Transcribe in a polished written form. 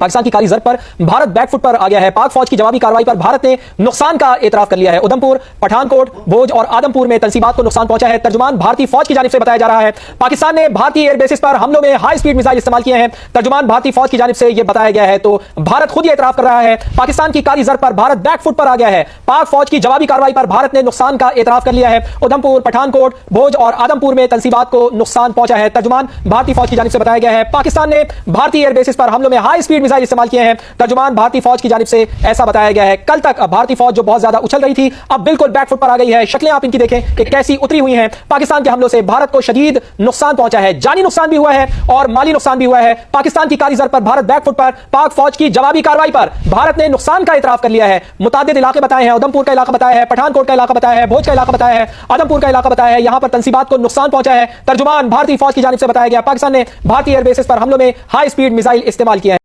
पाकिस्तान की कारी जरब पर भारत बैकफुट पर आ गया है। पाक फौज की जवाबी कार्रवाई पर भारत ने नुकसान का एतराफ कर लिया है। उधमपुर, पठानकोट, भोज और आदमपुर में तंसीबात को नुकसान पहुंचा है। तर्जुमान भारतीय फौज की जानिब से बताया जा रहा है। पाकिस्तान ने भारतीय एयर बेसिस पर हमलों में हाई स्पीड मिसाइल इस्तेमाल किए हैं। तर्जुमान भारतीय फौज की जानिब से यह बताया गया है। तो भारत खुद ही एतराफ कर रहा है। पाकिस्तान की कारी जरब पर भारत बैकफुट पर आ गया है। पाक फौज की जवाबी कार्रवाई पर भारत ने नुकसान का एतराफ कर लिया है। उधमपुर, पठानकोट, भोज और आदमपुर में तंसीबात को नुकसान पहुंचा है। तर्जुमान भारतीय फौज की जानिब से बताया गया है। पाकिस्तान ने भारतीय एयर बेसिस पर हमलों में हाई स्पीड मिसाइल इस्तेमाल किए हैं। तर्जुमान भारतीय फौज की जानिब से ऐसा बताया गया है। कल तक भारतीय फौज जो बहुत ज्यादा उछल रही थी, अब बिल्कुल बैकफुट पर आ गई है। शक्लें आप इनकी देखें कि कैसी उतरी हुई हैं। पाकिस्तान के हमलों से भारत को शदीद नुकसान पहुंचा है। जानी नुकसान भी हुआ है और माली नुकसान भी हुआ है। पाकिस्तान की कारी जरब पर भारत बैकफुट पर, पाक फौज की जवाबी कार्रवाई पर भारत ने नुकसान का एतराफ कर लिया है। मुतादिद इलाके बताए हैं। उधमपुर का इलाका बताया है, पठानकोट का इलाका बताया है, भोज का इलाका बताया है, आदमपुर का इलाका बताया है। यहां पर तंसीबात को नुकसान पहुंचा है। तर्जुमान भारतीय फौज की जानिब से बताया गया, पाकिस्तान ने भारतीय एयर बेसिस पर हमलों में हाई स्पीड मिसाइल इस्तेमाल किया है।